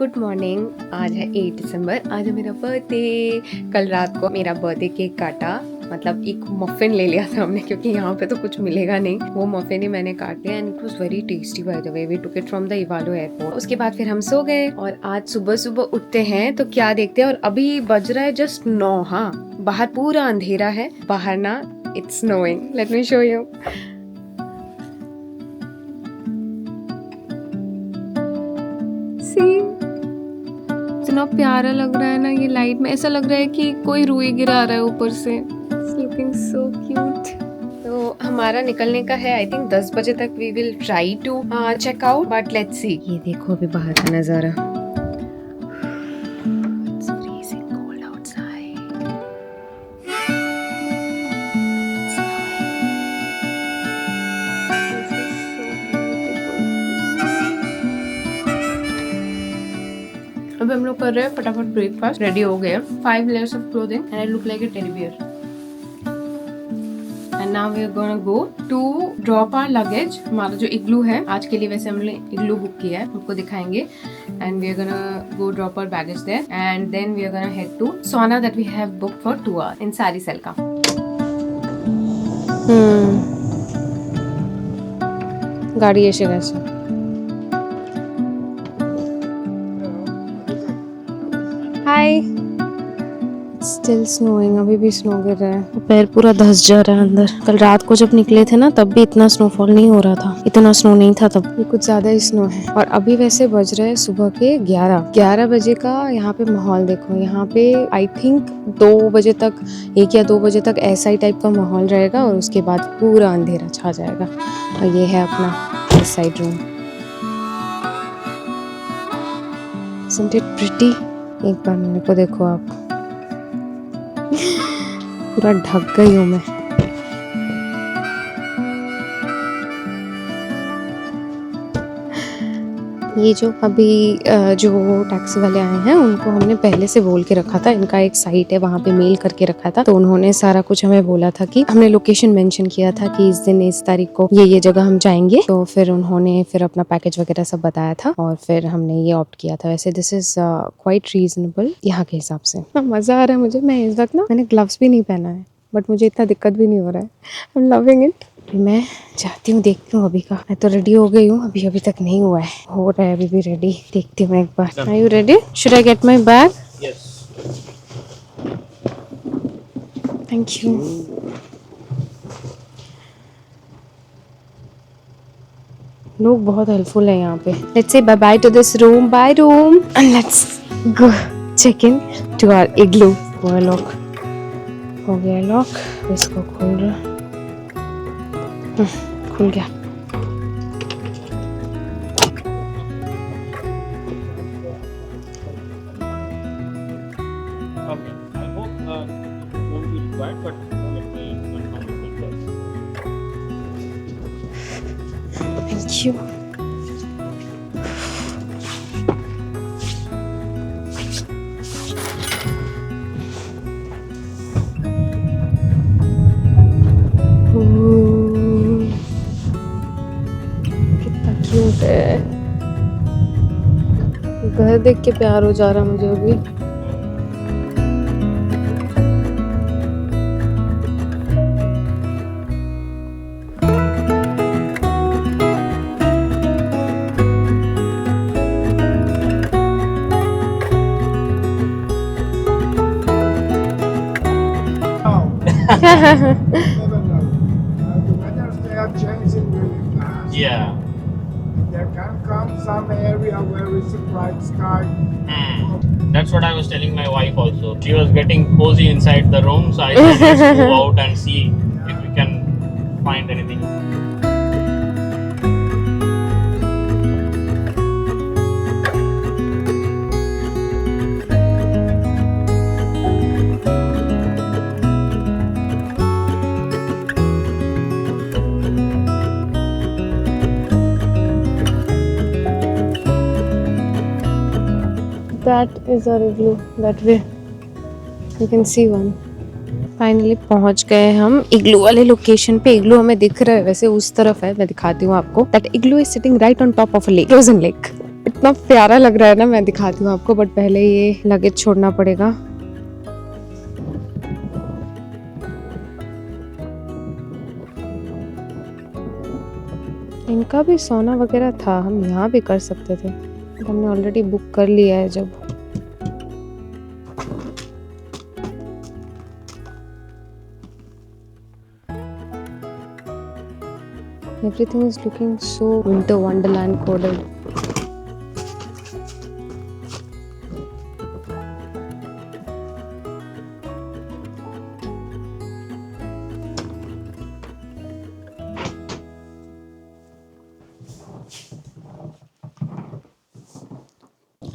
Good morning. आज है 8 दिसंबर। आज है मेरा बर्थडे। कल रात को मेरा बर्थडे केक काटा, मतलब एक मफिन ले लिया था हमने क्योंकि यहाँ पे तो कुछ मिलेगा नहीं। वो मफिन ही मैंने काट लिया and it was very tasty by the way. We took it from the Ivalo airport. उसके बाद फिर हम सो गए और आज सुबह सुबह उठते हैं तो क्या देखते हैं, और अभी बज रहा है जस्ट 9। हाँ, बाहर पूरा अंधेरा है। बाहर ना it's snowing. Let me show you. इतना प्यारा लग रहा है ना ये लाइट में, ऐसा लग रहा है कि कोई रुई गिरा रहा है ऊपर से। It's looking so cute। तो हमारा निकलने का है आई थिंक 10 बजे तक। We will try to check out but let's see. ये देखो अभी बाहर का नजारा। It's freezing cold outside। अभी हम लोग कर रहे हैं फटाफट ब्रेकफास्ट। रेडी हो गए 5 layers of clothing and I look like a teddy bear। And now we are gonna go to drop our luggage। हमारा जो इग्लू है आज के लिए, वैसे हमने इग्लू बुक किया है, आपको दिखाएंगे। And we are gonna go drop our baggage there and then we are gonna head to sauna that we have booked for 2 hours in Sari Selka। गाड़ी ऐसे कैसे हाय। स्टिल स्नोइंग, अभी भी स्नो गिर रहा है। पैर पूरा धंस जा रहा है अंदर। कल रात को जब निकले थे ना तब भी इतना स्नोफॉल नहीं हो रहा था, इतना स्नो नहीं था तब। ये कुछ ज्यादा ही स्नो है। और अभी वैसे बज रहे हैं सुबह के 11 बजे का। यहाँ पे माहौल देखो। यहाँ पे आई थिंक 2 बजे तक, 1 या 2 बजे तक ऐसा ही टाइप का माहौल रहेगा और उसके बाद पूरा अंधेरा छा जाएगा। और ये है अपना इस side room. Isn't it pretty? एक बार मेरे को देखो आप। पूरा ढक गई हूँ मैं। ये जो अभी जो टैक्सी वाले आए हैं उनको हमने पहले से बोल के रखा था। इनका एक साइट है, वहाँ पे मेल करके रखा था, तो उन्होंने सारा कुछ हमें बोला था कि हमने लोकेशन मेंशन किया था कि इस दिन इस तारीख को ये जगह हम जाएंगे। तो फिर उन्होंने फिर अपना पैकेज वगैरह सब बताया था और फिर हमने ये ऑप्ट किया था। वैसे दिस इज क्वाइट रीजनेबल यहाँ के हिसाब से। मजा आ रहा है मुझे। मैं इस वक्त ना मैंने ग्लव्स भी नहीं पहना है बट मुझे इतना दिक्कत भी नहीं हो रहा है। I am loving it. मैं जाती हूँ, देखती हूँ अभी का। मैं तो रेडी हो गई हूँ, अभी तक नहीं हुआ है। हो रहा है अभी भी रेडी। देखती हूँ एक बार। Are you ready? Should I get my bag? Yes। Thank you. लोग बहुत हेल्पफुल है यहाँ पे। Let's say bye bye to this room. Bye room and let's go check in to our igloo. वो लॉक हो गया, लॉक। इसको खोल रहा, खुल गया। Okay. I hope won't be required, but let me confirm it first. Thank you। कितना cute है। घर देख के प्यार हो जा रहा मुझे अभी। The weathers, they are changing really fast. Yeah. There can come some area where it's a bright sky. That's what I was telling my wife also. She was getting cozy inside the room, so I said let's go out and see if we can find anything. That is our igloo, that way. You can see one. Finally पहुंच गए हम इग्लू वाले location पे। इग्लू हमें दिख रहा है, वैसे उस तरफ है, मैं दिखाती हूँ आपको। That igloo is sitting right on top of a lake, frozen lake. इतना प्यारा लग रहा है ना, मैं दिखाती हूँ आपको, बट पहले ये लगेज छोड़ना पड़ेगा। इनका भी सोना वगैरह था, हम यहाँ भी कर सकते थे, हमने ऑलरेडी बुक कर लिया है जब। Everything is looking so winter wonderland coded.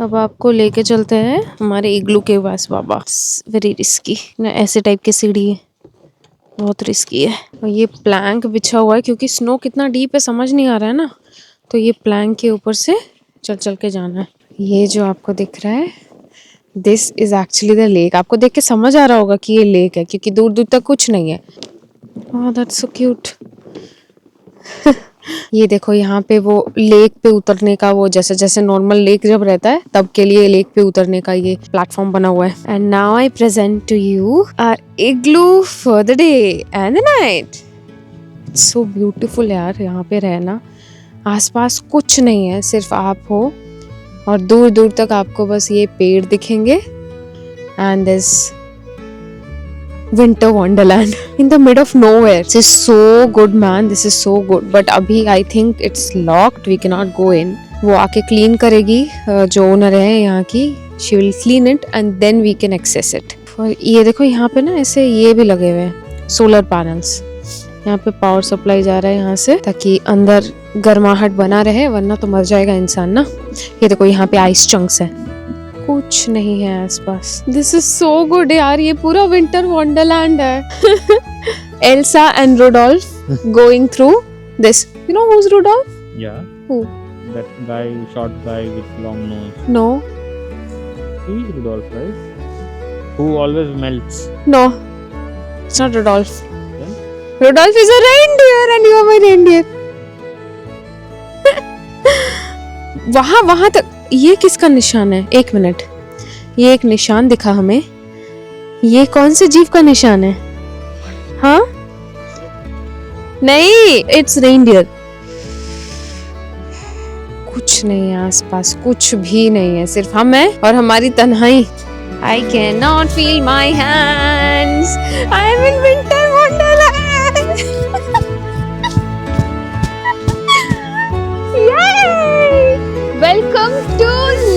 अब आपको लेके चलते हैं हमारे इग्लू के पास। बाबा वेरी रिस्की ना, ऐसे टाइप की सीढ़ी है, बहुत रिस्की है। और ये प्लैंक बिछा हुआ है क्योंकि स्नो कितना डीप है समझ नहीं आ रहा है ना, तो ये प्लैंक के ऊपर से चल चल के जाना है। ये जो आपको दिख रहा है, this is actually the lake. आपको देख के समझ आ रहा होगा कि ये लेक है क्योंकि दूर दूर तक कुछ नहीं है। Oh that's so cute. ये देखो यहाँ पे वो लेक पे उतरने का, वो जैसे जैसे नॉर्मल लेक जब रहता है तब के लिए लेक पे उतरने का ये प्लेटफॉर्म बना हुआ है। And now I present to you our igloo for the day and the night. So beautiful यार, यहाँ पे रहना, आसपास कुछ नहीं है, सिर्फ आप हो और दूर दूर तक आपको बस ये पेड़ दिखेंगे and this winter wonderland in the mid of nowhere. This is so good man, this is so good, but अभी I think it's locked, we cannot go in. वो आके क्लीन करेगी, जो ओनर है यहाँ की, she will clean it and then we can access it. और ये देखो यहाँ पे ना ऐसे ये भी लगे हुए हैं सोलर पैनल्स, यहाँ पे पावर सप्लाई जा रहा है यहाँ से ताकि अंदर गर्माहट बना रहे, वरना तो मर जाएगा इंसान ना। ये देखो यहाँ पे आइस चंक्स है, कुछ नहीं है आसपास। दिस इज सो गुड यार, ये पूरा विंटर वंडरलैंड है। Elsa and Rudolph going through this. You know who is Rudolph? Yeah. Who? That guy, short guy with long nose. No. He is Rudolph, right? Who always melts. No. It's not Rudolph. Then? Rudolph is a reindeer and you are my reindeer. वहां तक ये किसका निशान है? एक minute, ये एक निशान दिखा हमें, ये कौन से जीव का निशान है? हाँ नहीं, इट्स रेनडियर। कुछ नहीं है आसपास, कुछ भी नहीं है, सिर्फ हम हैं और हमारी तन्हाई। I cannot feel my hands. I am in winter wonderland. Yay! Welcome to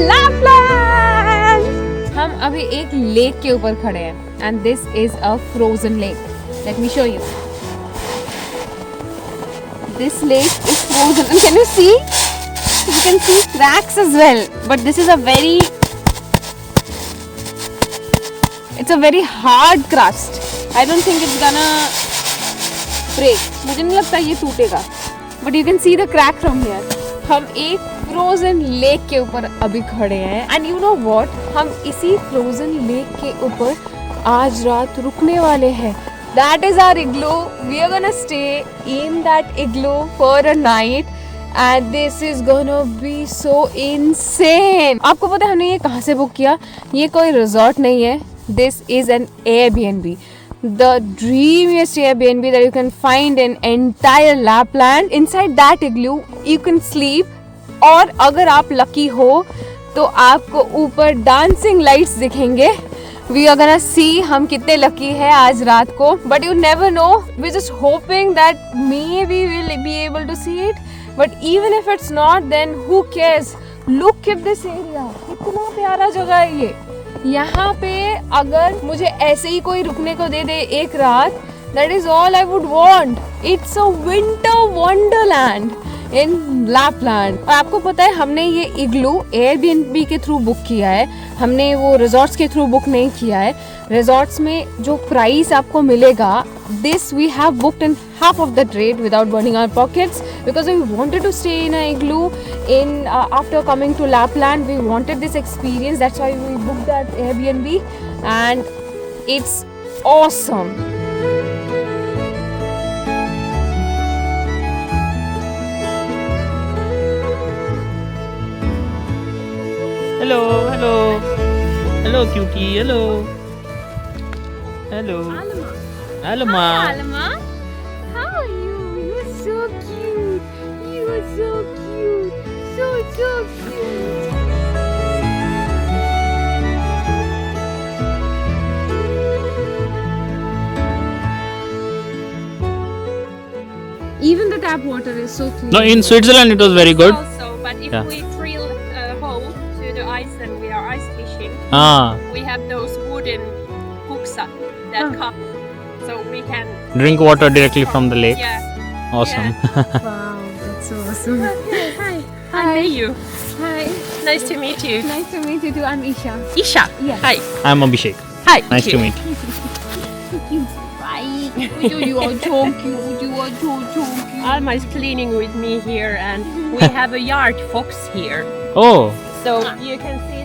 Lapland. हम अभी एक लेक के ऊपर खड़े हैं and this is a frozen lake. Let me show you. This lake is frozen and can you see? You can see cracks as well. But this is a very, it's a very hard crust. I don't think it's gonna break. मुझे नहीं लगता ये टूटेगा. But you can see the crack from here. हम एक frozen lake के ऊपर अभी खड़े हैं एंड यू नो व्हाट, हम इसी फ्रोजन लेक के ऊपर आज रात रुकने वाले हैं। That is our igloo, we are gonna stay in that igloo for a night and this is gonna be so insane. आपको पता है हमने ये कहाँ से बुक किया? ये कोई रिजॉर्ट नहीं है, this is an Airbnb. The dreamiest Airbnb that you can find in entire Lapland. Inside that igloo you can sleep, और अगर आप लकी हो तो आपको ऊपर डांसिंग लाइट्स दिखेंगे। We are gonna see हम कितने लकी है आज रात को, but you never know. We're just hoping that maybe we'll be able to see it, but even if it's not, then who cares? Look at this area, कितना प्यारा जगह है ये। यहाँ पे अगर मुझे ऐसे ही कोई रुकने को दे दे एक रात, that is all I would want. It's a winter wonderland in Lapland. और आपको पता है हमने ये इग्लू Airbnb के थ्रू बुक किया है, हमने वो रिजॉर्ट्स के थ्रू बुक नहीं किया है। रिजॉर्ट्स में जो प्राइस आपको मिलेगा, this we have booked in half of the rate without burning our pockets because we wanted to stay in a igloo in after coming to Lapland. We wanted this experience, that's why we booked that Airbnb and it's awesome. Hello, hello. Hello, cutie. Hello. Hello. Alma. Alma, how are you? You're so cute. You are so cute. So cute. Even the tap water is so clean. No, in Switzerland it was very good. Also, but if Yeah. we drill a hole to the ice and we are ice fishing, Ah, we have those wooden hooks that come, so we can. drink water directly from the lake. Yeah. Awesome. Wow, that's so awesome. Hi. Hi. You. Hi. Nice to meet you. Nice to meet you too. I'm Isha. Isha. Yes. Hi. I'm Abhishek. Hi. Nice to meet. You are so cute. You are so cute. Alma is cleaning with me here, and we have a yard fox here. Oh, So you can see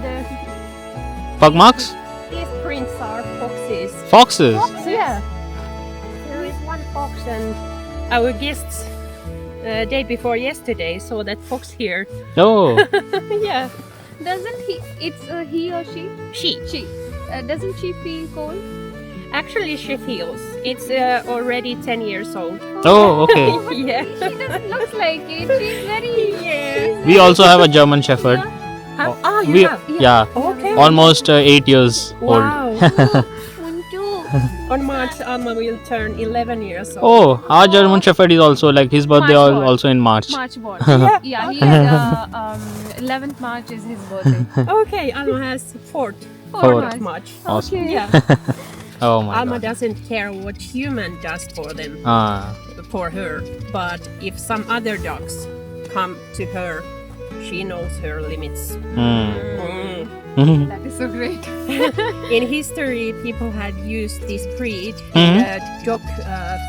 pug marks? these prints are foxes. Foxes. Yeah. There is one fox, and our guests day before yesterday saw that fox here. Oh, Yeah. Doesn't he? It's he or she? She. She. Doesn't she feel cold? Actually, she feels. It's already 10 years old. oh, okay. Yeah. She doesn't look like it. She's very. Yeah. We also have a German Shepherd. Oh, you We, have? yeah, Okay. almost 8 years old. Wow. One too. On March, Alma will turn 11 years old. Oh, our German Shepherd is also like his birthday March what? also in March. March born. Yeah, he is. 11th March is his birthday. Okay, Alma has 4th Fourth. March. Awesome. Yeah. Oh my Alma god. doesn't care what human does for them, Ah, for her. But if some other dogs come to her, she knows her limits. mm. That is so great. In history, people had used this breed Mhm. in dog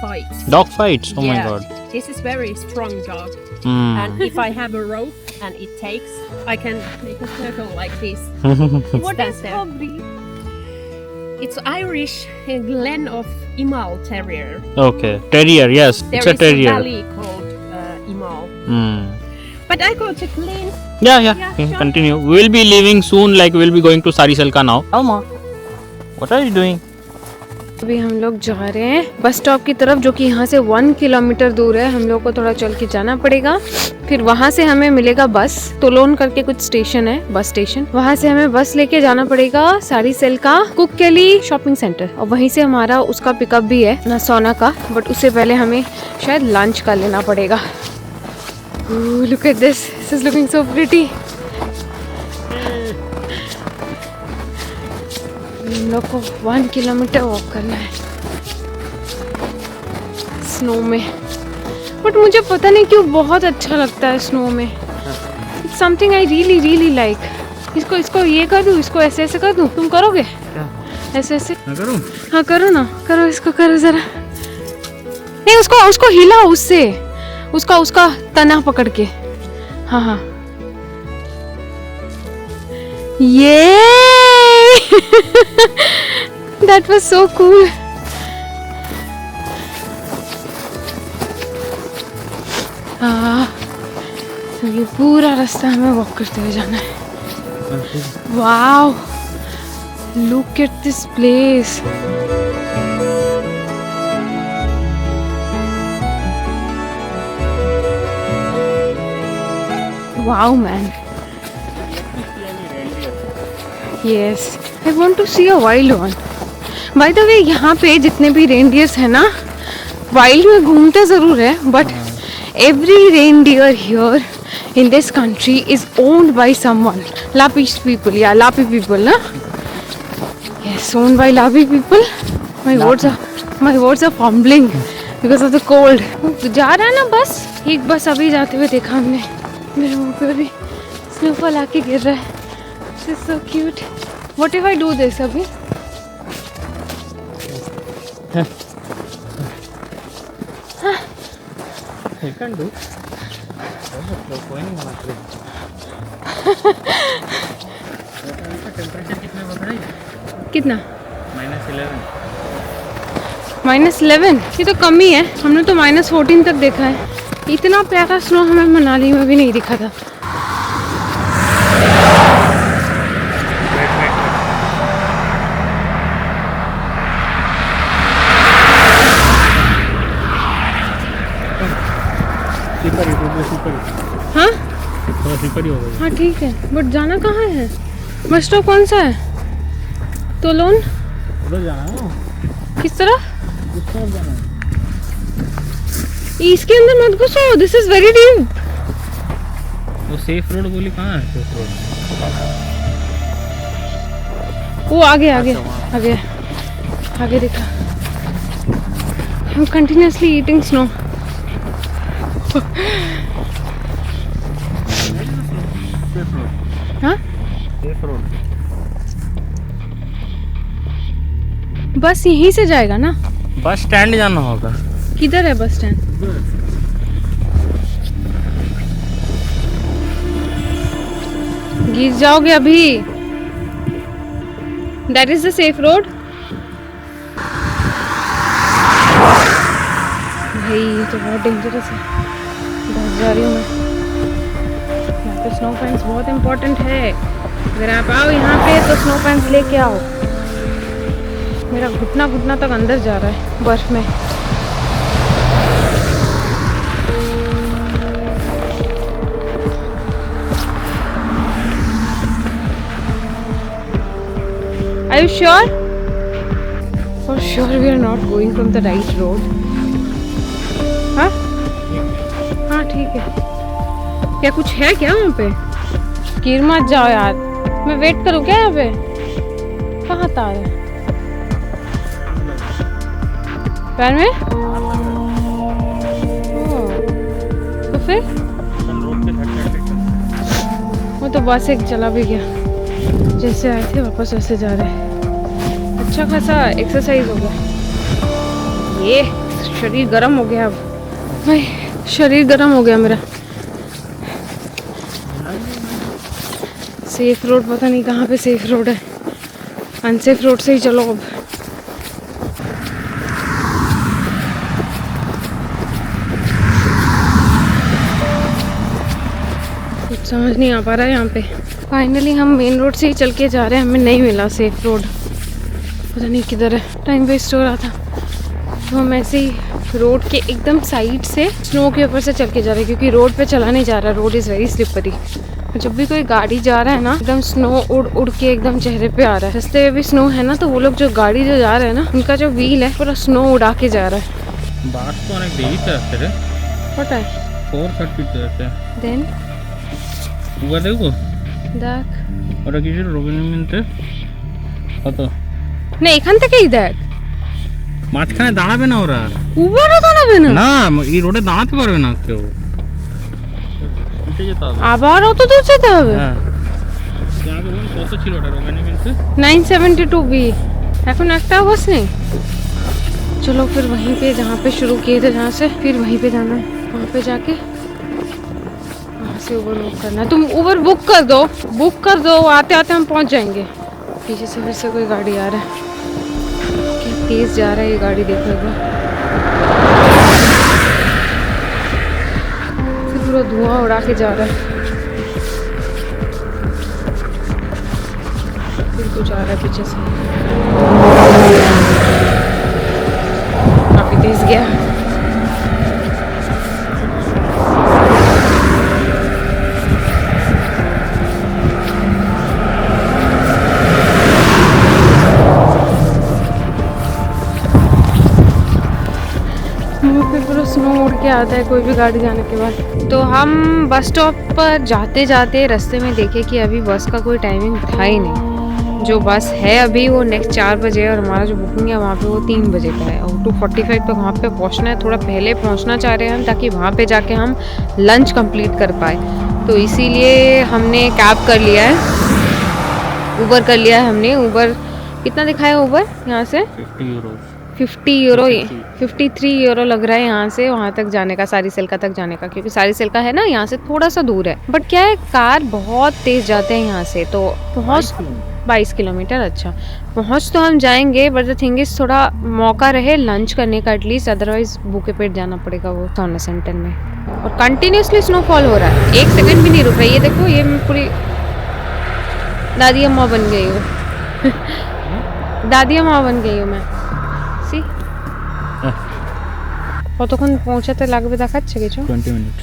fights. Dog fights. Oh my Yeah. god. This is very strong dog, Mm. and if I have a rope and it takes, I can make a circle like this. What Stand is there. her breed? It's Irish Glen of Imal Terrier. Okay, terrier. Yes, There it's a is terrier. valley called Imal. Mm. But I go to clean. Yeah, Yeah, yeah. sure. Continue. We'll be leaving soon. Like we'll be going to Sariselka now. Alma, what are you doing? अभी हम लोग जा रहे हैं bus stop की तरफ, जो कि यहाँ से 1 किलोमीटर दूर है। हम लोग को थोड़ा चल के जाना पड़ेगा, फिर वहाँ से हमें मिलेगा बस। तोलोन करके कुछ स्टेशन है, बस स्टेशन, वहाँ से हमें बस लेके जाना पड़ेगा सारीसेल्का कुक्केली शॉपिंग सेंटर, और वहीं से हमारा उसका पिकअप भी है ना सोना का। बट उससे पहले हमें शायद लंच का लेना पड़ेगा। Look at this is looking so pretty. हम लोग को 1 किलोमीटर वॉक करना है स्नो में, बट मुझे पता नहीं क्यों बहुत अच्छा लगता है स्नो में। It's something I really really like. इसको ये कर दूँ, इसको ऐसे ऐसे कर दूँ, तुम करोगे? ऐसे ऐसे करूँ? हाँ करो ना, करो, इसको करो जरा। नहीं, उसको हिलाओ, उससे उसका तना पकड़ के। हाँ हाँ, ये that was so cool. ये पूरा रास्ता हमें वॉक करते हुए जाना है। Wow, look at this place. Wow man, yes, I want to see a wild one. By the way, यहाँ पे जितने भी रेनडियर्स है ना, वाइल्ड में घूमते ज़रूर है, but every reindeer here in this country is owned by someone. Lapi people, yeah, Lapi people, na? Yes, owned by Lapi people. My words are fumbling because of the cold. जा रहा है ना बस, एक बस अभी जाते हुए देखा हमने, मेरे मुंह पे भी स्नोफॉल आके गिर रहा है। This is so cute. What if I do this अभी? You can do. टेम्परेचर कितना बढ़ रहा है? कितना? -11. -11? ये तो कम ही है, हमने तो -14 तक देखा है। इतना प्यारा स्नो हमें मनाली में भी नहीं दिखा था। साइड ही होगा। हाँ ठीक है, बट जाना कहाँ है? बस स्टॉप कौन सा है? तोलोन उधर जाना है ना, किस तरफ? उस तरफ जाना है। इसके अंदर मत घुसो, दिस इज वेरी डीप। वो सेफ रोड बोली कहाँ है सेफ रोड? वो आगे आगे आगे आगे दिखा। I'm continuously eating snow. Safe road, हाँ? Safe road. बस यहीं से जाएगा ना? बस स्टैंड जाना होगा। किधर है बस स्टैंड? गिर जाओगे अभी। That is the safe road. भाई ये तो बहुत डेंजरस है, बहुत जा रही हूँ मैं। यहाँ पे स्नो पैंट्स बहुत इम्पोर्टेंट है। अगर आप आओ यहाँ पे तो स्नो पैंट्स लेके आओ। मेरा घुटना घुटना तक अंदर जा रहा है बर्फ में। Are you sure? For sure we are not going from the right road. हाँ? हाँ ठीक है। क्या कुछ है क्या वहाँ पे? गिर मत जाओ यार। मैं वेट करूँ क्या यहाँ पे? कहाँ तार है? पैर में? ओह, तो फिर? वो तो बस एक चला भी गया। जैसे आए थे वापस वैसे जा रहे हैं। अच्छा खासा एक्सरसाइज हो गया। ये शरीर गर्म हो गया अब। भाई शरीर गर्म हो गया मेरा। सेफ रोड पता नहीं कहाँ पे सेफ रोड है। अनसेफ रोड से ही चलो अब। कुछ समझ नहीं आ पा रहा है यहाँ पे। फाइनली हम मेन रोड से ही चल के जा रहे हैं। हमें नहीं मिला सेफ रोड, पता नहीं किधर है। टाइम वेस्ट हो रहा था तो हम ऐसे ही रोड के एकदम साइड से स्नो के ऊपर से चल के जा रहे हैं, क्योंकि रोड पे चला नहीं जा रहा। Road is very slippery. जब भी कोई गाड़ी जा रहा है ना, एकदम स्नो उड़ उड़ के एकदम चेहरे पे आ रहा है। रास्ते में भी स्नो है ना, तो वो लोग जो गाड़ी जो जा रहे हैं ना, उनका जो व्हील है पूरा स्नो उड़ा के जा रहा है। বাস তো অনেক দেরিতে আসছে রে। पता है 4:30 আছে। देन উবার দেখবো দেখ ওটা কিসের রবিনমিনতে কত? না এখান থেকেই দেখ, মাঝখানে দাঁড়াবে না ওরা। উবারও দাঁড়াবে না। না এই রোডে দাঁড়াতে পারবে না কেউ। উঠে যেতে হবে। আবার অত দূর যেতে হবে? হ্যাঁ আগে বল কত ছিল ওটা রবিনমিনতে? 972 बी। এখন একটা बस नहीं। चलो फिर वहीं पे जहाँ पे शुरू किए थे, जहाँ से फिर वहीं पे जाना है। वहाँ पे जाके वहाँ से उबर बुक करना है। तुम उबर बुक कर दो, आते आते हम पहुँच जाएंगे। पीछे से फिर से कोई गाड़ी आ रहा है। क्या तेज जा रहा है ये गाड़ी, देखो एक बार। फिर पूरा धुआं उड़ा के जा रहा है। फिर कुछ आ रहा है पीछे से, काफी तेज गया। फिर पूरा स्नो उड़ के आता है कोई भी गाड़ी जाने के बाद। तो हम बस स्टॉप पर जाते जाते रास्ते में देखे कि अभी बस का कोई टाइमिंग था ही नहीं। जो बस है अभी वो नेक्स्ट 4 बजे है, और हमारा जो बुकिंग है वहाँ पे वो 3 बजे का है। और 2:45 तक वहाँ पे पहुँचना है। थोड़ा पहले पहुँचना चाह रहे हैं हम, ताकि वहाँ पे जाके हम लंच कंप्लीट कर पाए। तो इसीलिए हमने कैब कर लिया है, उबर कर लिया है हमने। उबर कितना दिखाया उबर यहाँ से? 50 यूरो 50 यूरो 53 यूरो लग रहा है यहाँ से वहाँ तक जाने का, सारी सिल्का तक जाने का। क्योंकि सारी सिल्का है ना यहाँ से थोड़ा सा दूर है, बट क्या है कार बहुत तेज जाते हैं यहाँ से। तो पहुँच 22 किलोमीटर। अच्छा पहुँच तो हम जाएंगे, बट द थिंग इज थोड़ा मौका रहे लंच करने का एटलीस्ट, अदरवाइज भूखे पेट जाना पड़ेगा वो साउना सेंटर में। और कंटिन्यूसली स्नोफॉल हो रहा है, 1 सेकंड भी नहीं रुक रहा है। ये देखो, ये मैं पूरी दादी अम्मा बन गई हूँ। दादी अम्मा बन गई हूँ मैं। সি কতক্ষণ পৌঁছাতে লাগবে দেখাচ্ছে কিছু? 20 মিনিট।